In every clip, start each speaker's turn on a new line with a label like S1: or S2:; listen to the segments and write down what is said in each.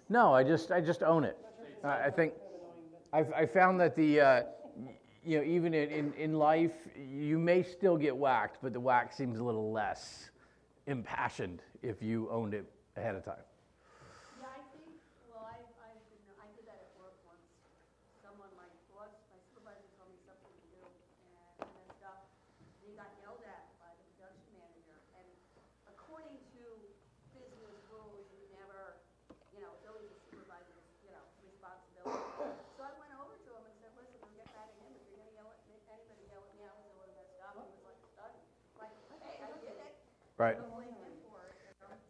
S1: No, I just own it. I think I found that even in life, you may still get whacked, but the whack seems a little less impassioned if you owned it ahead of time.
S2: Yeah, I think, well, I did that at work once. Someone, my supervisor told me something to do, and I messed up. And he got yelled at by the production manager. And according to business rules, you never, it's always the supervisor's, responsibility. So I went over to him and said, listen, don't get mad at him. If you're going to yell at anybody, yell at me. I was a little messed up. He was like stunned. Like, hey, I did it.
S1: Right.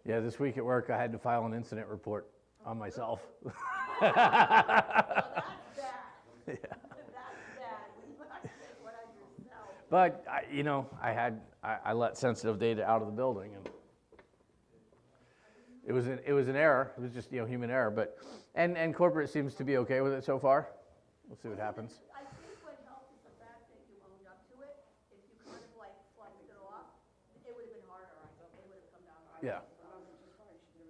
S1: Yeah, this week at work, I had to file an incident report on myself.
S2: Well, that's bad.
S1: Yeah.
S2: That's bad. When you have to take one on yourself.
S1: But I let sensitive data out of the building, and it was an error. It was just human error. But and corporate seems to be okay with it so far. We'll see what happens.
S2: I think what helped is the fact that you owned up to it. If you kind of fluffed it off, it would have been harder. I think they would have come down harder.
S1: Yeah.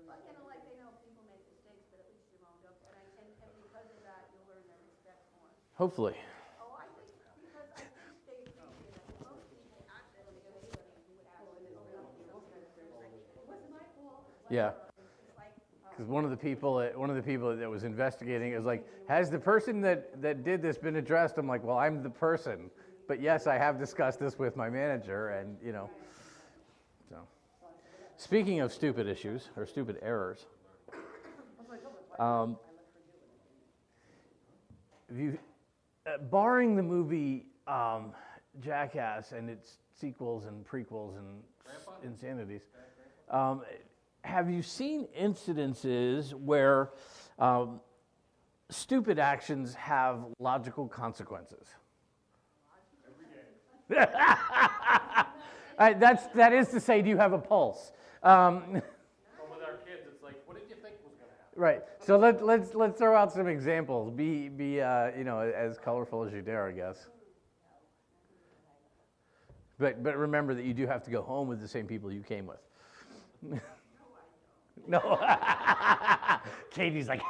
S2: But they know people make mistakes, but at least you owned up. And because of that, you'll learn their respect more.
S1: Hopefully.
S2: Oh, I think because I think they appreciate it. Most people accidentally get anybody who would have it. It wasn't my fault.
S1: Yeah. Because one of the people that was investigating is like, has the person that did this been addressed? I'm like, well, I'm the person, but yes, I have discussed this with my manager, and so. Speaking of stupid issues or stupid errors, barring the movie Jackass and its sequels and prequels and insanities, have you seen incidences where stupid actions have logical consequences? Every day. That is to say, do you have a pulse?
S3: Well, with our kids, it's like, what did you think was going to happen?
S1: Right. So let's throw out some examples. Be as colorful as you dare, I guess. But remember that you do have to go home with the same people you came with. No. Katie's like,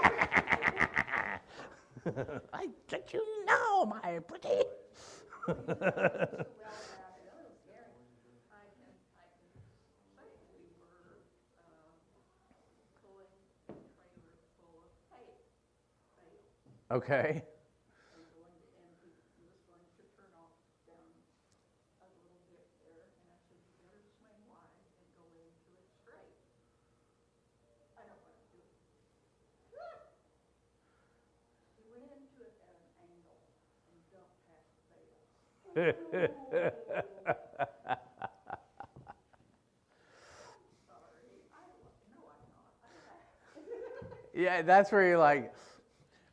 S1: I let you know, my pretty. Okay. Yeah, that's where you're like,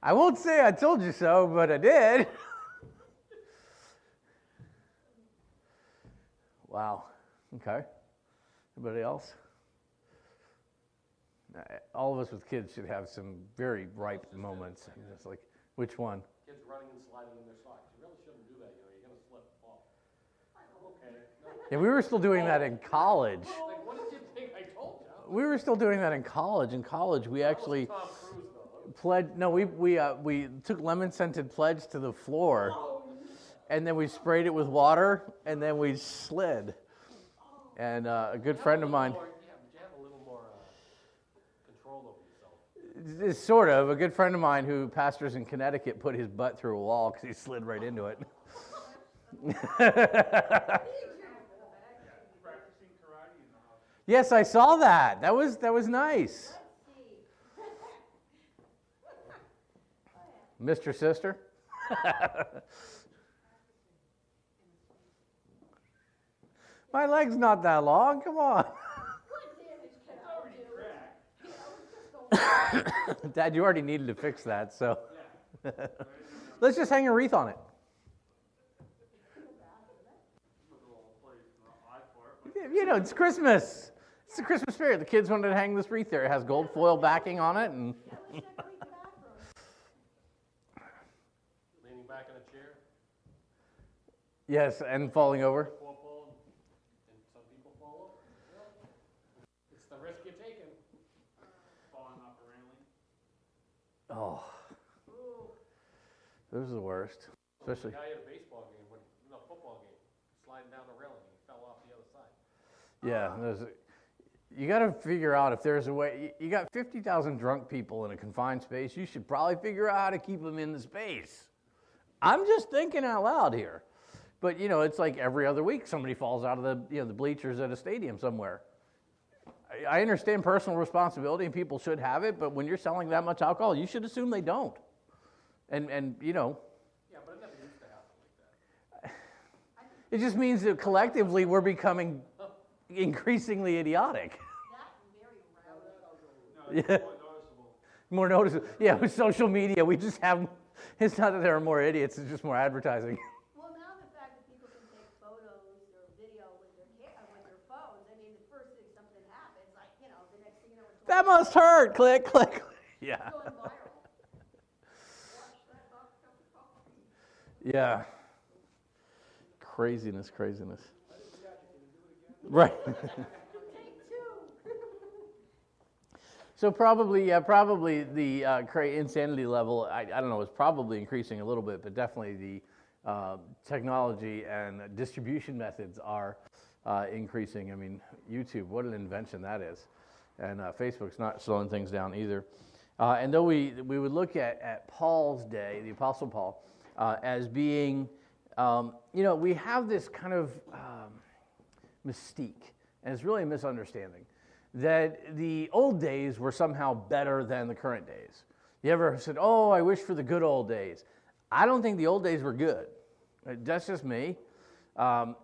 S1: I won't say I told you so, but I did. Wow. Okay. Anybody else? All of us with kids should have some very ripe moments. It's like, which one?
S3: Kids running and sliding in their socks. You really shouldn't do that. You're going to slip and fall. Okay. No.
S1: Yeah, we were still doing that in college.
S3: Like, what did you think I told you?
S1: We were still doing that in college. In college, we actually
S3: Tom Cruise, though.
S1: pledged. No, we took lemon-scented pledge to the floor, and then we sprayed it with water, and then we slid. And a good friend of mine.
S3: But you have a little more control over yourself.
S1: Sort of. A good friend of mine who pastors in Connecticut put his butt through a wall because he slid right into it. Yes, I saw that. That was nice. Mr. Sister? My leg's not that long. Come on. Dad, you already needed to fix that, so let's just hang a wreath on it. It's Christmas. It's the Christmas spirit. The kids wanted to hang this wreath there. It has gold foil backing on it, and
S3: Leaning back in a chair.
S1: yes, and falling over.
S3: And some people fall over. It's the risk you're taking.
S4: Falling off a railing.
S1: Oh, those are the worst. Especially.
S3: The guy at a baseball game, football game, sliding down the railing, he fell off the other side.
S1: Yeah, you got to figure out if there's a way. You got 50,000 drunk people in a confined space. You should probably figure out how to keep them in the space. I'm just thinking out loud here. But, it's like every other week somebody falls out of the bleachers at a stadium somewhere. I understand personal responsibility and people should have it, but when you're selling that much alcohol, you should assume they don't. And
S3: Yeah, but it never used to happen like that.
S1: it just means that collectively we're becoming increasingly idiotic.
S2: That very rarely.
S1: Yeah. More noticeable. Yeah, with social media, we just have, it's not that there are more idiots, it's just more advertising.
S2: Well, now the fact that people can take photos or video with their phones, I mean, the first thing something happens, like, the next thing you know, it's
S1: That must hurt. Click, click. Yeah.
S2: going viral. Watch that dog cup of coffee.
S1: Yeah. Craziness. Right.
S2: Take two.
S1: So probably the insanity level, I don't know, is probably increasing a little bit, but definitely the technology and distribution methods are increasing. I mean, YouTube, what an invention that is. And Facebook's not slowing things down either. And though we would look at Paul's day, the Apostle Paul, as being, we have this kind of mystique, and it's really a misunderstanding, that the old days were somehow better than the current days. You ever said, oh, I wish for the good old days? I don't think the old days were good. That's just me.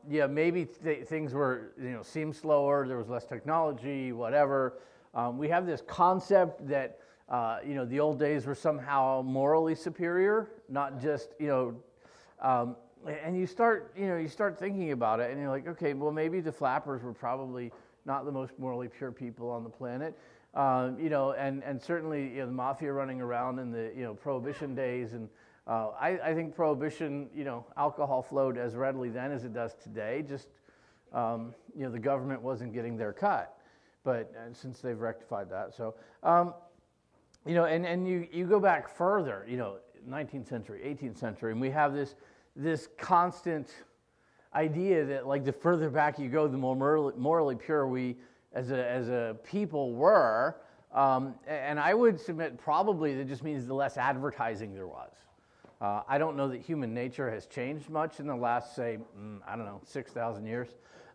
S1: Maybe things were, seemed slower, there was less technology, whatever. We have this concept that, the old days were somehow morally superior, not just, and you start thinking about it, and you're like, okay, well, maybe the flappers were probably not the most morally pure people on the planet, and certainly the mafia running around in the Prohibition days, and I think Prohibition, alcohol flowed as readily then as it does today. Just the government wasn't getting their cut, but since they've rectified that, so and you go back further, 19th century, 18th century, and we have this constant idea that, like, the further back you go, the more morally pure we as a people were. And I would submit probably that just means the less advertising there was. I don't know that human nature has changed much in the last, say, 6,000 years.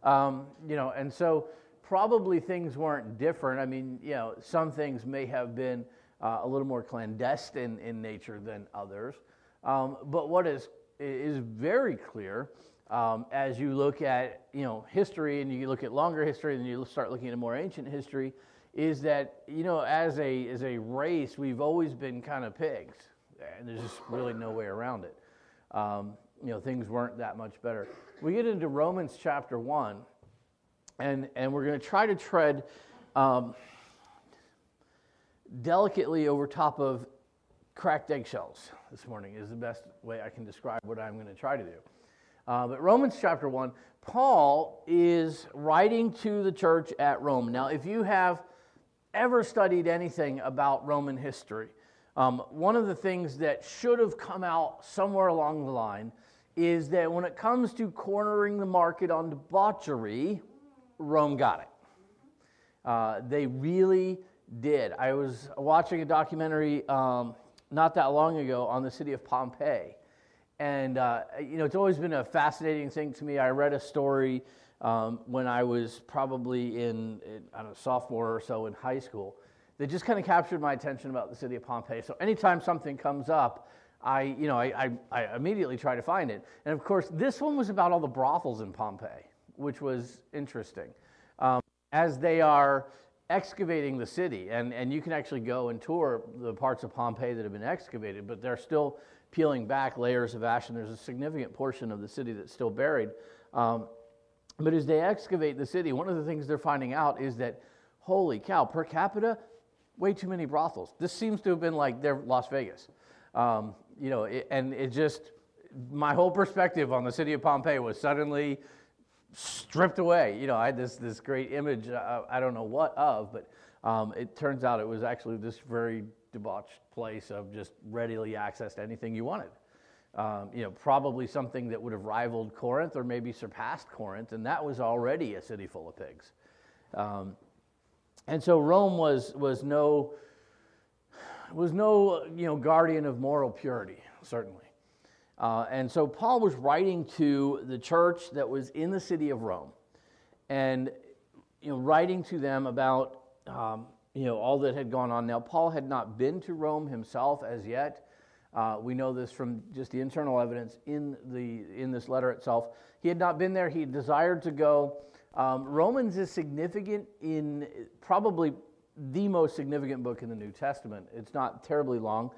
S1: And so probably things weren't different. I mean, some things may have been a little more clandestine in nature than others. But what is very clear, as you look at history, and you look at longer history, and you start looking at more ancient history, is that as a race we've always been kind of pigs, and there's just really no way around it. Things weren't that much better. We get into Romans chapter 1, and we're going to try to tread delicately over top of cracked eggshells this morning, is the best way I can describe what I'm going to try to do. But Romans chapter 1, Paul is writing to the church at Rome. Now, if you have ever studied anything about Roman history, one of the things that should have come out somewhere along the line is that when it comes to cornering the market on debauchery, Rome got it. They really did. I was watching a documentary not that long ago on the city of Pompeii. And, it's always been a fascinating thing to me. I read a story when I was probably in sophomore or so in high school that just kind of captured my attention about the city of Pompeii. So anytime something comes up, I immediately try to find it. And, of course, this one was about all the brothels in Pompeii, which was interesting. As they are excavating the city, and you can actually go and tour the parts of Pompeii that have been excavated, but they're still peeling back layers of ash, and there's a significant portion of the city that's still buried. But as they excavate the city, one of the things they're finding out is that, holy cow, per capita, way too many brothels. This seems to have been like their Las Vegas. And it just, my whole perspective on the city of Pompeii was suddenly stripped away. I had this great image, I don't know what of, but it turns out it was actually this very debauched place of just readily access to anything you wanted. Probably something that would have rivaled Corinth or maybe surpassed Corinth, and that was already a city full of pigs. And so Rome was no guardian of moral purity, certainly. And so Paul was writing to the church that was in the city of Rome, and writing to them about all that had gone on. Now, Paul had not been to Rome himself as yet. We know this from just the internal evidence in this letter itself. He had not been there. He desired to go. Romans is significant in probably the most significant book in the New Testament. It's not terribly long.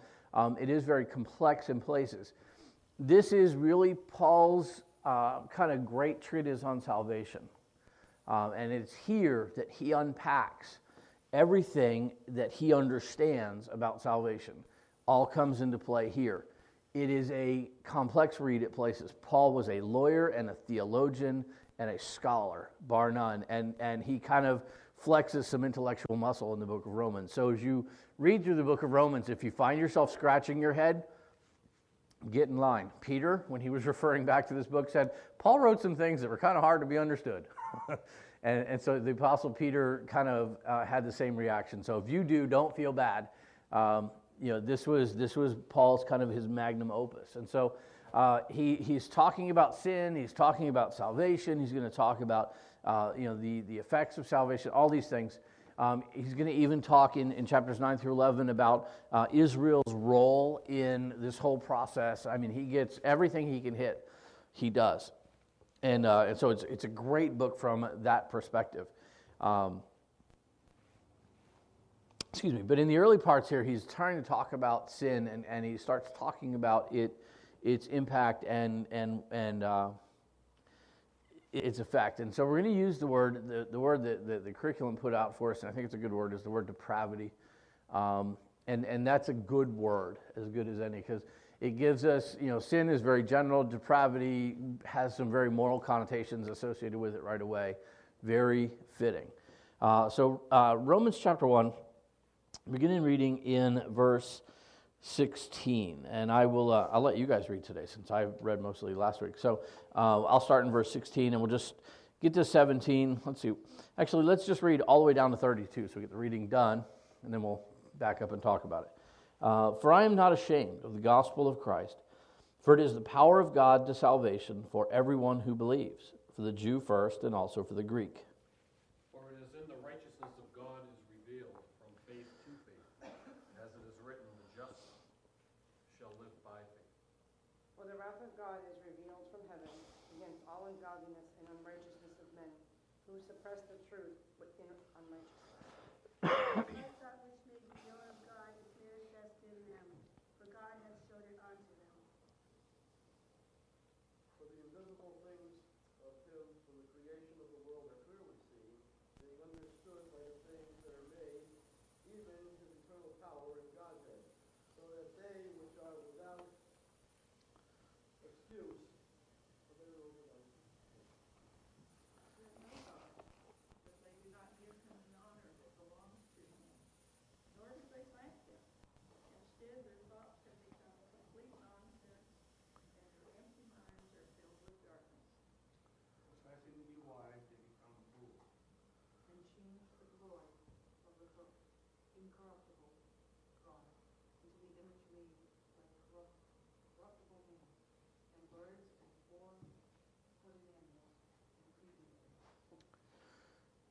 S1: It is very complex in places. This is really Paul's kind of great treatise on salvation. And it's here that he unpacks everything that he understands about salvation. All comes into play here. It is a complex read at places. Paul was a lawyer and a theologian and a scholar, bar none. And he kind of flexes some intellectual muscle in the book of Romans. So as you read through the book of Romans, if you find yourself scratching your head, get in line. Peter, when he was referring back to this book, said, Paul wrote some things that were kind of hard to be understood. and so the Apostle Peter kind of had the same reaction. So if you do, don't feel bad. This was Paul's kind of his magnum opus. And so he's talking about sin, he's talking about salvation, he's going to talk about the effects of salvation, all these things. He's going to even talk in chapters 9 through 11 about Israel's role in this whole process. I mean, he gets everything he can hit, he does. And so it's a great book from that perspective. But in the early parts here, he's trying to talk about sin, and he starts talking about its impact and its effect. And so we're going to use the word that the curriculum put out for us, and I think it's a good word, is the word depravity. And that's a good word, as good as any, because it gives us, sin is very general. Depravity has some very moral connotations associated with it right away. Very fitting. So Romans chapter 1, beginning reading in verse 16, and I'll let you guys read today since I read mostly last week. So I'll start in verse 16, and we'll just get to 17. Let's see. Actually, let's just read all the way down to 32, so we get the reading done, and then we'll back up and talk about it. For I am not ashamed of the gospel of Christ, for it is the power of God to salvation for everyone who believes, for the Jew first, and also for the Greek.
S3: For it is in the righteousness of God is revealed from faith to faith, as it is written, the just shall live by faith.
S4: For the wrath of God is revealed from heaven against all ungodliness and unrighteousness of men, who suppress the truth within unrighteousness.
S2: Let that which may be known of God is manifest in them, for God has shown it unto them.
S5: For the invisible things of him from the creation of the world are clearly seen, being understood by the things that are made, even his eternal power and Godhead, so that they which are without excuse, for they are without
S6: There is no God, but they do not give him the honor that belongs to him, nor do they thank him. Instead, their thoughts have become complete nonsense, and their empty minds are filled with darkness.
S5: professing to be wise, they become fools.
S4: And change the glory of the incorruptible God into the image made by corruptible man, and birds and four-footed animals and creeping things.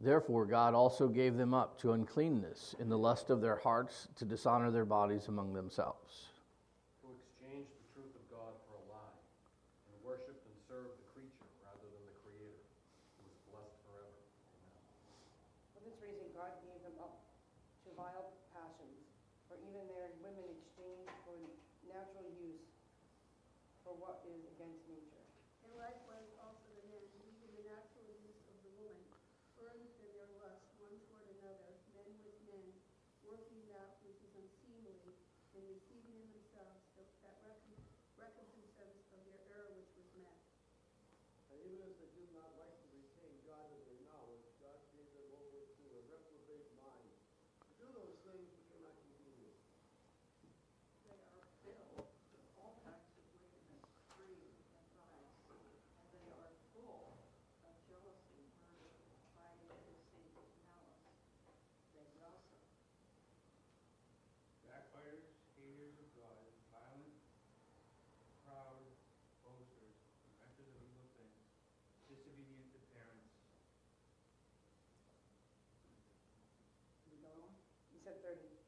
S1: Therefore God also gave them up to uncleanness in the lust of their hearts, to dishonor their bodies among themselves.
S3: Who exchanged the truth of God for a lie, and worshipped and served the creature rather than the Creator, who is blessed forever. Amen.
S4: For this reason God gave them up to vile passions, for even their women exchanged for natural use for what is against nature.
S2: And likewise also the men, leaving the natural use of the woman, burned in their lust one toward another, men with men, working that which is unseemly, and receiving in themselves that recompense of their error which was met.
S5: And even as they did not like to retain God in their knowledge, God gave them over to a reprobate mind, to do those things which are not convenient,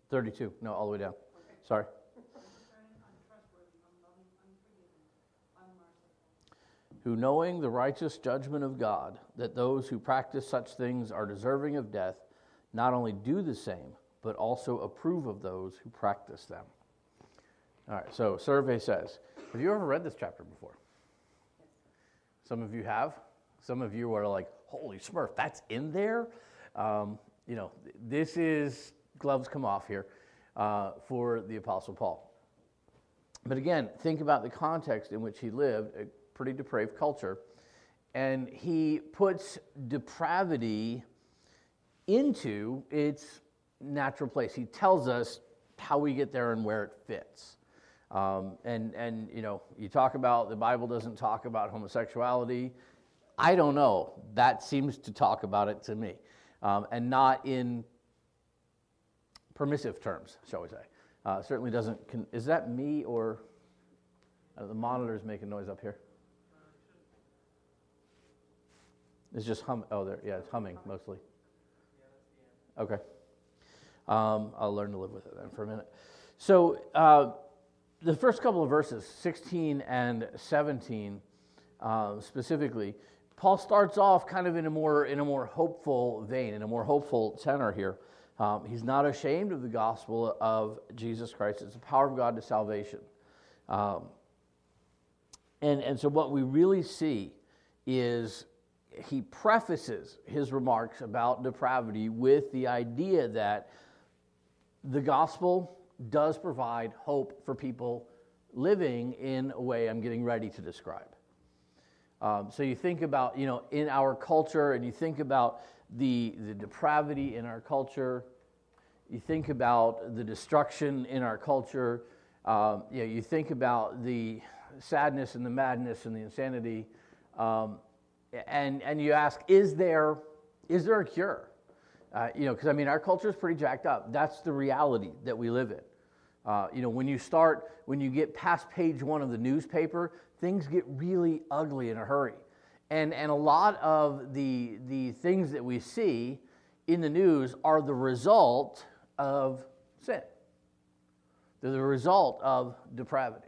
S1: 32. No, all the way down. Sorry. Who, knowing the righteous judgment of God, that those who practice such things are deserving of death, not only do the same, but also approve of those who practice them. All right, so survey says, have you ever read this chapter before? Some of you have. Some of you are like, holy smurf, that's in there? This is, gloves come off here, for the Apostle Paul. But again, think about the context in which he lived, a pretty depraved culture, and he puts depravity into its natural place. He tells us how we get there and where it fits. You talk about the Bible doesn't talk about homosexuality. I don't know. That seems to talk about it to me, and not in permissive terms, shall we say. Certainly doesn't. Is that me or the monitor's making noise up here? It's just hum. Oh, there. Yeah, it's humming mostly. Okay. I'll learn to live with it then for a minute. So the first couple of verses, 16 and 17, specifically, Paul starts off kind of in a more hopeful vein, in a more hopeful tenor here. He's not ashamed of the gospel of Jesus Christ. It's the power of God to salvation. And so what we really see is he prefaces his remarks about depravity with the idea that the gospel does provide hope for people living in a way I'm getting ready to describe. So you think about, in our culture, and you think about the depravity in our culture, you think about the destruction in our culture, you think about the sadness and the madness and the insanity, and you ask, is there a cure? Because our culture is pretty jacked up. That's the reality that we live in. When you get past page 1 of the newspaper, things get really ugly in a hurry. And a lot of the things that we see in the news are the result of sin. They're the result of depravity.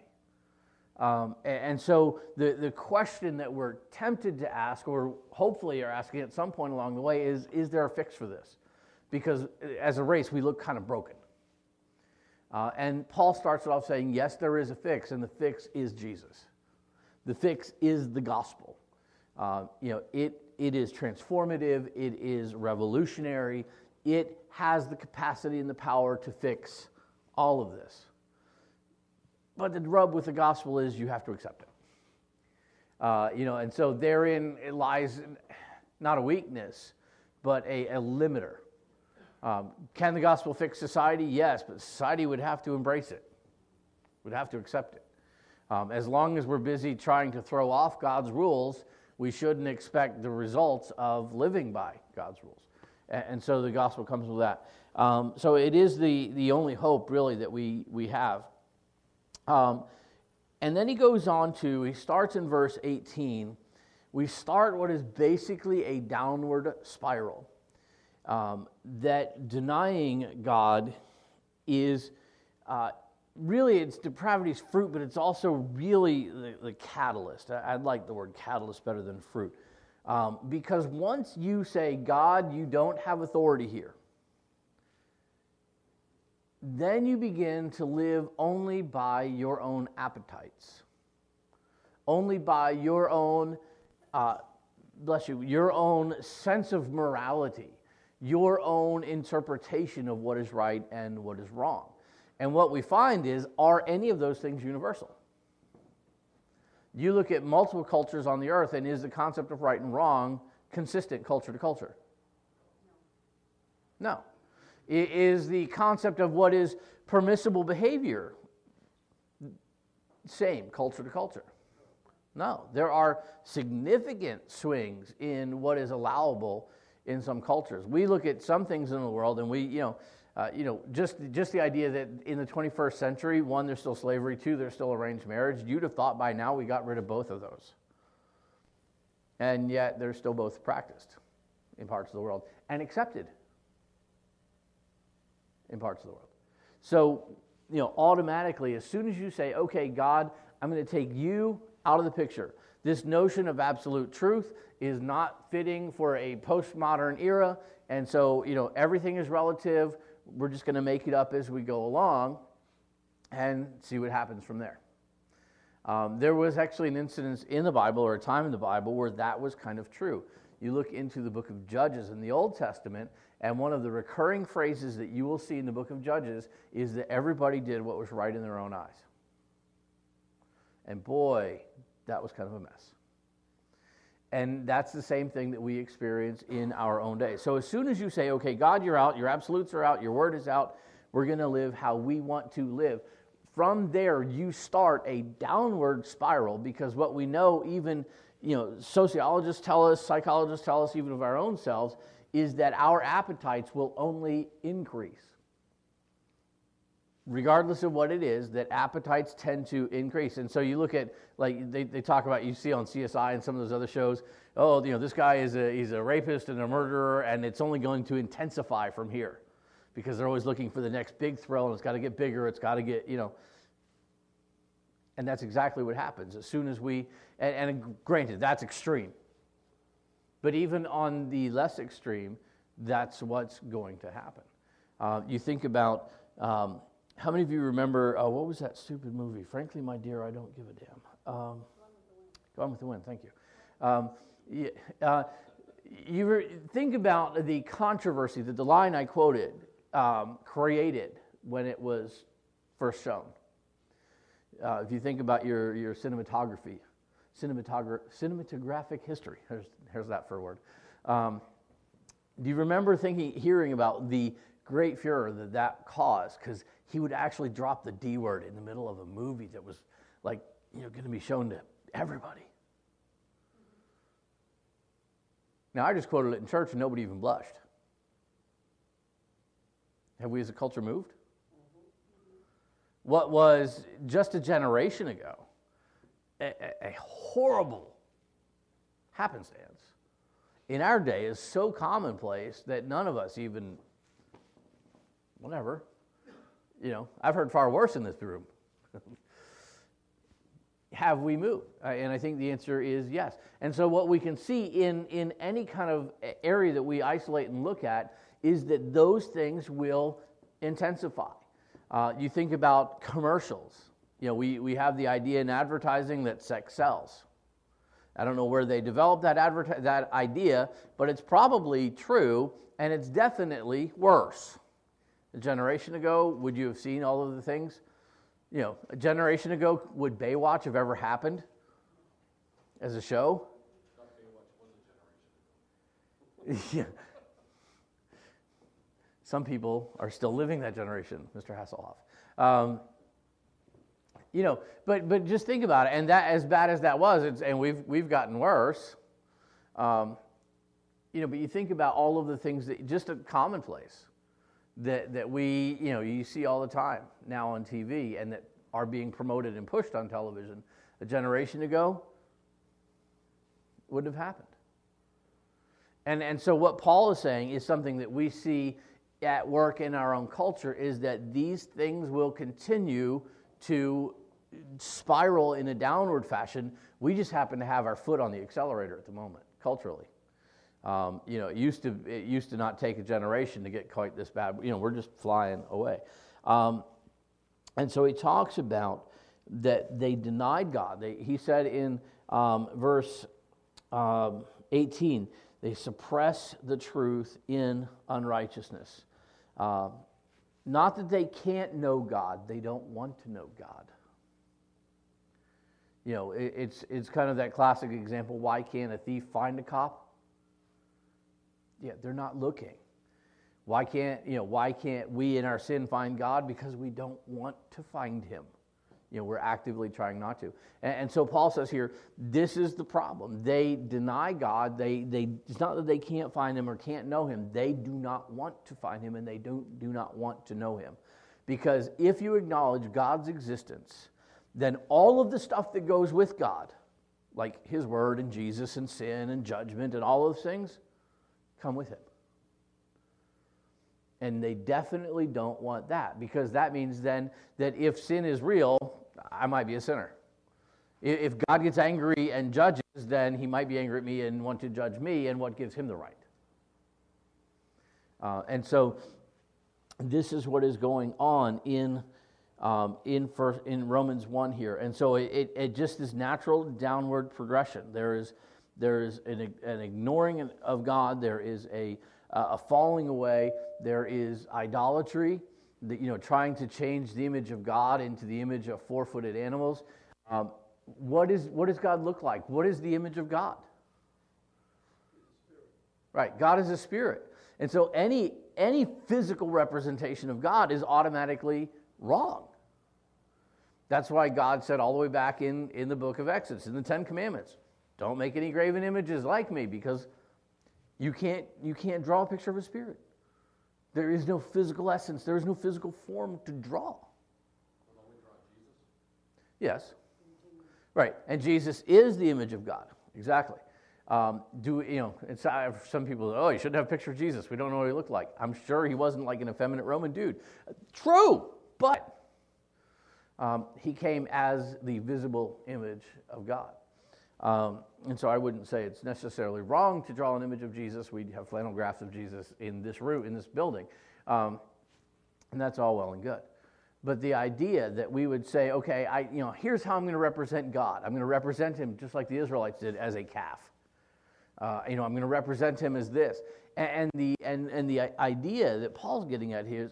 S1: And so the question that we're tempted to ask, or hopefully are asking at some point along the way, is there a fix for this? Because as a race, we look kind of broken. And Paul starts it off saying, yes, there is a fix, and the fix is Jesus. The fix is the gospel. It is transformative. It is revolutionary. It has the capacity and the power to fix all of this. But the rub with the gospel is you have to accept it. And so therein it lies not a weakness, but a limiter. Can the gospel fix society? Yes, but society would have to embrace it, would have to accept it. As long as we're busy trying to throw off God's rules, we shouldn't expect the results of living by God's rules. And so the gospel comes with that. So it is the only hope, really, that we have. And then he goes on he starts in verse 18. We start what is basically a downward spiral. That denying God is really, it's depravity's fruit, but it's also really the catalyst. I'd like the word catalyst better than fruit. Because once you say, God, you don't have authority here, then you begin to live only by your own appetites, only by your own, your own sense of morality, your own interpretation of what is right and what is wrong. And what we find is, are any of those things universal? You look at multiple cultures on the earth, and is the concept of right and wrong consistent culture to culture? No. Is the concept of what is permissible behavior same culture to culture? No. There are significant swings in what is allowable in some cultures. We look at some things in the world, and we, just the idea that in the 21st century, 1, there's still slavery, 2, there's still arranged marriage. You'd have thought by now we got rid of both of those. And yet they're still both practiced in parts of the world and accepted. in parts of the world. So, automatically, as soon as you say, okay, God, I'm going to take you out of the picture, this notion of absolute truth is not fitting for a postmodern era, and so, everything is relative. We're just going to make it up as we go along and see what happens from there. There was actually an incident in the Bible, or a time in the Bible, where that was kind of true. You look into the book of Judges in the Old Testament, and one of the recurring phrases that you will see in the book of Judges is that everybody did what was right in their own eyes. And boy, that was kind of a mess. And that's the same thing that we experience in our own day. So as soon as you say, okay, God, you're out, your absolutes are out, your word is out, we're going to live how we want to live. From there, you start a downward spiral, because what we know, even sociologists tell us, psychologists tell us, even of our own selves, is that our appetites will only increase. Regardless of what it is, that appetites tend to increase. And so you look at, like, they talk about, you see on CSI and some of those other shows, this guy he's a rapist and a murderer, and it's only going to intensify from here, because they're always looking for the next big thrill, and it's got to get bigger, it's got to get, and that's exactly what happens. As soon as and granted, that's extreme. But even on the less extreme, that's what's going to happen. You think about, how many of you remember, what was that stupid movie? Frankly, My Dear, I Don't Give a Damn. Gone with the Wind, thank you. You think about the controversy that the line I quoted created when it was first shown. If you think about your cinematographic history, here's that for a word. Do you remember hearing about the great furor that caused? Because he would actually drop the D word in the middle of a movie that was going to be shown to everybody. Now, I just quoted it in church and nobody even blushed. Have we as a culture moved? What was just a generation ago a horrible happenstance, in our day is so commonplace that none of us even, whatever, I've heard far worse in this room. Have we moved? And I think the answer is yes. And so what we can see in any kind of area that we isolate and look at is that those things will intensify. You think about commercials. We have the idea in advertising that sex sells. I don't know where they developed that idea, but it's probably true, and it's definitely worse. A generation ago, would you have seen all of the things? A generation ago, would Baywatch have ever happened as a show? Yeah. Some people are still living that generation, Mr. Hasselhoff. But just think about it, and that, as bad as that was, and we've gotten worse. But you think about all of the things that just a commonplace that we you see all the time now on TV, and that are being promoted and pushed on television. A generation ago, wouldn't have happened. And so what Paul is saying is something that we see at work in our own culture, is that these things will continue to spiral in a downward fashion. We just happen to have our foot on the accelerator at the moment, culturally. It used to not take a generation to get quite this bad. We're just flying away. And so he talks about that they denied God. He said in verse 18, they suppress the truth in unrighteousness. Not that they can't know God, they don't want to know God. It's kind of that classic example, why can't a thief find a cop? Yeah, they're not looking. Why can't we in our sin find God? Because we don't want to find him. We're actively trying not to. And so Paul says here, this is the problem. They deny God. It's not that they can't find him or can't know him. They do not want to find him, and they do not want to know him. Because if you acknowledge God's existence, then all of the stuff that goes with God, like his word and Jesus and sin and judgment and all those things, come with him. And they definitely don't want that, because that means then that if sin is real, I might be a sinner. If God gets angry and judges, then he might be angry at me and want to judge me, and what gives him the right? And so this is what is going on in Romans 1 here. And so it just is natural downward progression. There is an ignoring of God. There is a falling away. There is idolatry, trying to change the image of God into the image of four-footed animals. What does God look like? What is the image of God? Right, God is a spirit. And so any physical representation of God is automatically wrong. That's why God said all the way back in the book of Exodus, in the Ten Commandments, don't make any graven images like me, because you can't draw a picture of a spirit. There is no physical essence. There is no physical form to draw. Yes. Right. And Jesus is the image of God. Exactly. Some people, you shouldn't have a picture of Jesus. We don't know what he looked like. I'm sure he wasn't like an effeminate Roman dude. True, but he came as the visible image of God. And so I wouldn't say it's necessarily wrong to draw an image of Jesus. We have flannel graphs of Jesus in this room, in this building. And that's all well and good. But the idea that we would say, okay, here's how I'm going to represent God. I'm going to represent him just like the Israelites did, as a calf. I'm going to represent him as this. And the idea that Paul's getting at here is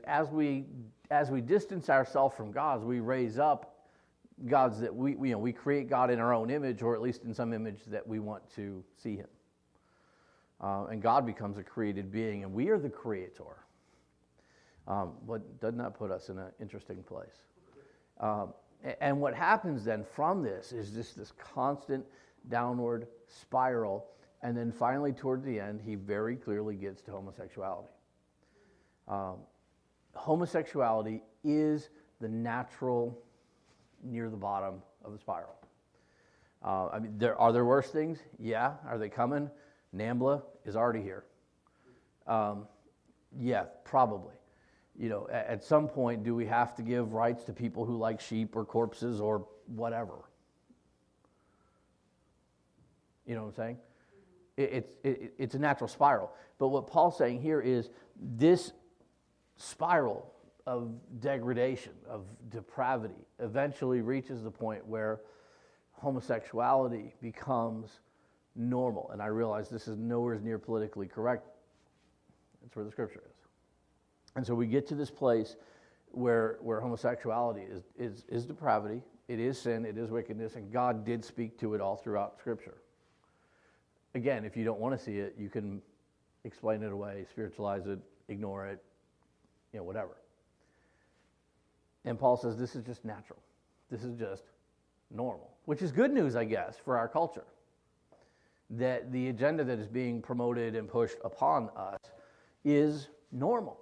S1: as we distance ourselves from God's, we raise up gods that we create God in our own image, or at least in some image that we want to see him. And God becomes a created being, and we are the creator. But doesn't that put us in an interesting place? And what happens then from this is just this constant downward spiral, and then finally toward the end, he very clearly gets to homosexuality. Homosexuality is the natural near the bottom of the spiral. Are there worse things? Yeah. Are they coming? NAMBLA is already here. Yeah, probably. At some point, do we have to give rights to people who like sheep or corpses or whatever? You know what I'm saying? It's a natural spiral. But what Paul's saying here is this spiral of degradation, of depravity, eventually reaches the point where homosexuality becomes normal. And I realize this is nowhere near politically correct. That's where the scripture is. And so we get to this place where homosexuality is depravity, it is sin, it is wickedness, and God did speak to it all throughout Scripture. Again, if you don't want to see it, you can explain it away, spiritualize it, ignore it, whatever. And Paul says this is just natural. This is just normal, which is good news, I guess, for our culture. That the agenda that is being promoted and pushed upon us is normal.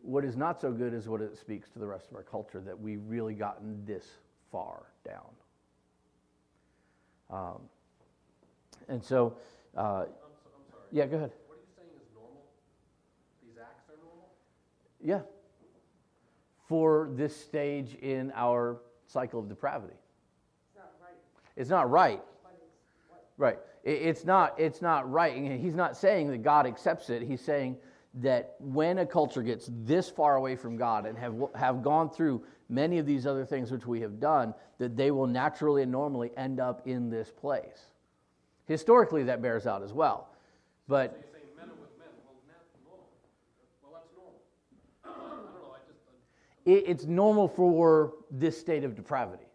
S1: What is not so good is what it speaks to the rest of our culture, that we've really gotten this far down. And so,
S3: I'm sorry.
S1: Yeah, go ahead.
S3: What are you saying is normal? These acts are normal?
S1: Yeah. For this stage in our cycle of depravity.
S4: It's not right,
S1: It's not right.
S4: but it's what?
S1: Right. It's not right. And he's not saying that God accepts it. He's saying that when a culture gets this far away from God and have gone through many of these other things which we have done, that they will naturally and normally end up in this place. Historically, that bears out as well. But
S3: So you're saying men are with men. Well, that's normal. I don't know,
S1: it's normal for this state of depravity.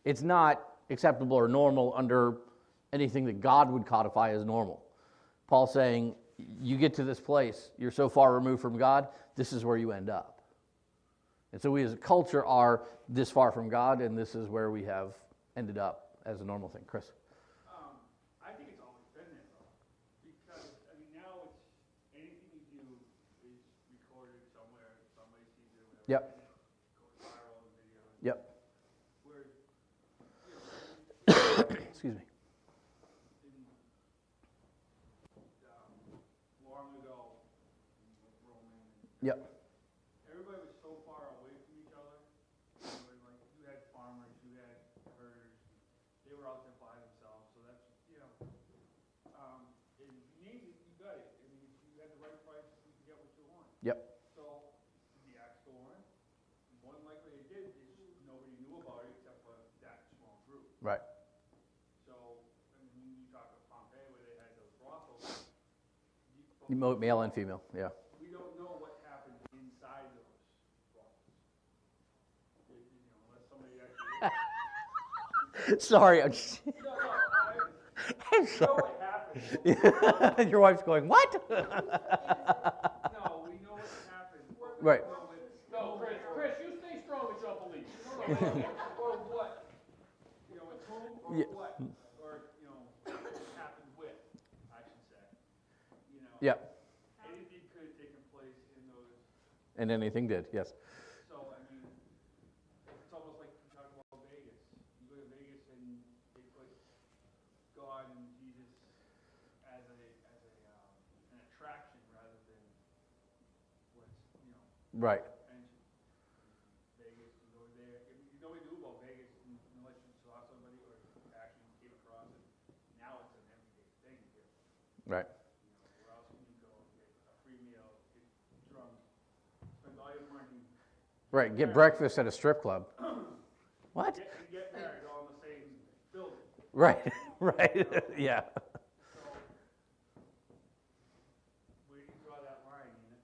S1: It's not acceptable or normal under anything that God would codify as normal. Paul's saying, you get to this place, you're so far removed from God, this is where you end up. And so we as a culture are this far from God, and this is where we have ended up as a normal thing. Chris?
S7: I think it's always been there, though. Because, now it's anything you do is recorded somewhere, somebody sees it, whatever.
S1: Yep.
S7: And it goes viral in videos.
S1: Yep.
S7: Where,
S1: Excuse me.
S7: long ago, Roman
S1: Yep.
S7: Everybody was so far away from each other. Like, you had farmers, you had herders, they were out there by themselves, so that's, and you named it, you got it. I mean, if you had the right price, you could get what you want.
S1: Yep.
S7: So, did the axe go on? More than likely it did, nobody knew about it except for that small group.
S1: Right.
S7: So, I mean, when you talk about Pompeii, where they had those brothels,
S1: Male and female, yeah.
S7: we don't know what happened inside those brothels. Unless somebody actually...
S1: Sorry, I'm just,
S7: No,
S1: I'm
S7: know
S1: sorry.
S7: what happened.
S1: Your wife's going, what?
S7: No, we know what happened.
S1: Right.
S3: No, Chris, you stay strong with your beliefs.
S7: Or what? With whom or
S1: Yeah.
S7: what? Or, what happened with, I should say.
S1: Yeah.
S7: Anything could have taken place in those.
S1: And anything did, yes.
S7: So, I mean, it's almost like you talk about Vegas. You go to Vegas and they put God and Jesus as an attraction rather than what's,
S1: Right.
S7: and Vegas, you go there. Nobody knew about Vegas unless you saw somebody or actually came across it. Now it's an everyday thing here.
S1: Right.
S7: Where else can you go and get a free meal, get drunk, spend all your money,
S1: Right. Get breakfast at a strip club. What?
S7: get married all in the same building?
S1: Right. Right. Yeah.
S7: So, where do you draw that line? We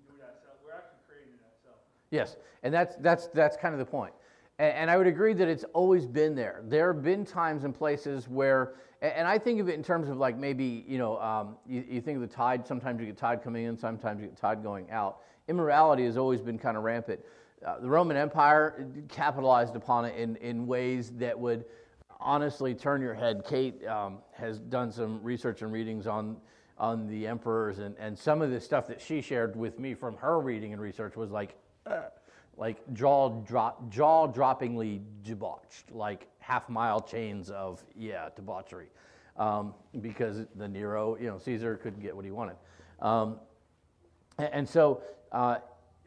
S7: do it ourselves. We're actually creating it ourselves.
S1: Yes, and that's kind of the point. And I would agree that it's always been there. There have been times and places where, and I think of it in terms of like maybe, you think of the tide, sometimes you get tide coming in, sometimes you get tide going out. Immorality has always been kind of rampant. The Roman Empire capitalized upon it in ways that would honestly turn your head. Kate has done some research and readings on the emperors, and some of the stuff that she shared with me from her reading and research was like jaw-droppingly debauched, like half-mile chains of debauchery, because the Nero, Caesar couldn't get what he wanted, and so.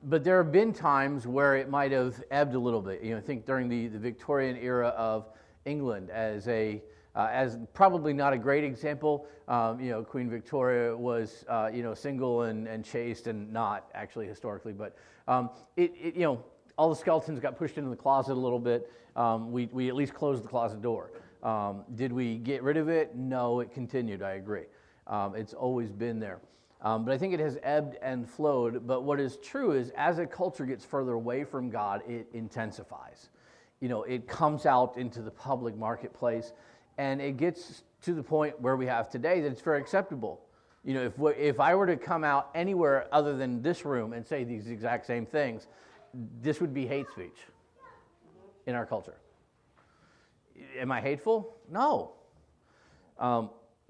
S1: But there have been times where it might have ebbed a little bit. I think during the Victorian era of England, as probably not a great example. Queen Victoria was single and chaste, and not actually historically, but all the skeletons got pushed into the closet a little bit. We at least closed the closet door. Did we get rid of it? No, it continued. I agree. It's always been there. But I think it has ebbed and flowed. But what is true is, as a culture gets further away from God, it intensifies. It comes out into the public marketplace, and it gets to the point where we have today that it's very acceptable. If I were to come out anywhere other than this room and say these exact same things, this would be hate speech in our culture. Am I hateful? No.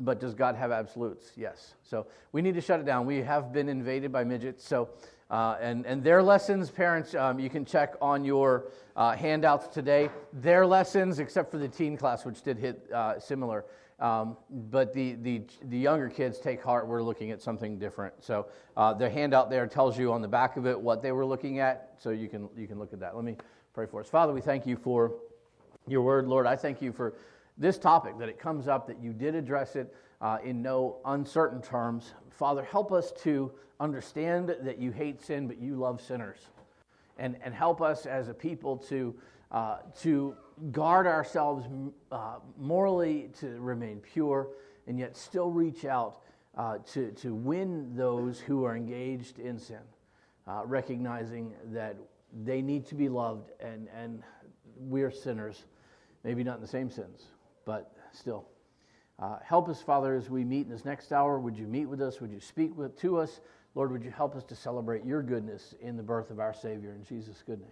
S1: But does God have absolutes? Yes. So we need to shut it down. We have been invaded by midgets. So, and their lessons, parents, you can check on your handouts today. Their lessons, except for the teen class, which did hit similar. But the younger kids take heart. We're looking at something different. So the handout there tells you on the back of it what they were looking at. So you can look at that. Let me pray for us. Father, we thank you for your word, Lord. I thank you for this topic, that it comes up, that you did address it in no uncertain terms. Father, help us to understand that you hate sin, but you love sinners. And help us as a people to guard ourselves morally, to remain pure, and yet still reach out to win those who are engaged in sin, recognizing that they need to be loved, and we're sinners, maybe not in the same sins, but still. Help us, Father, as we meet in this next hour. Would you meet with us? Would you speak to us? Lord, would you help us to celebrate your goodness in the birth of our Savior, in Jesus' good name.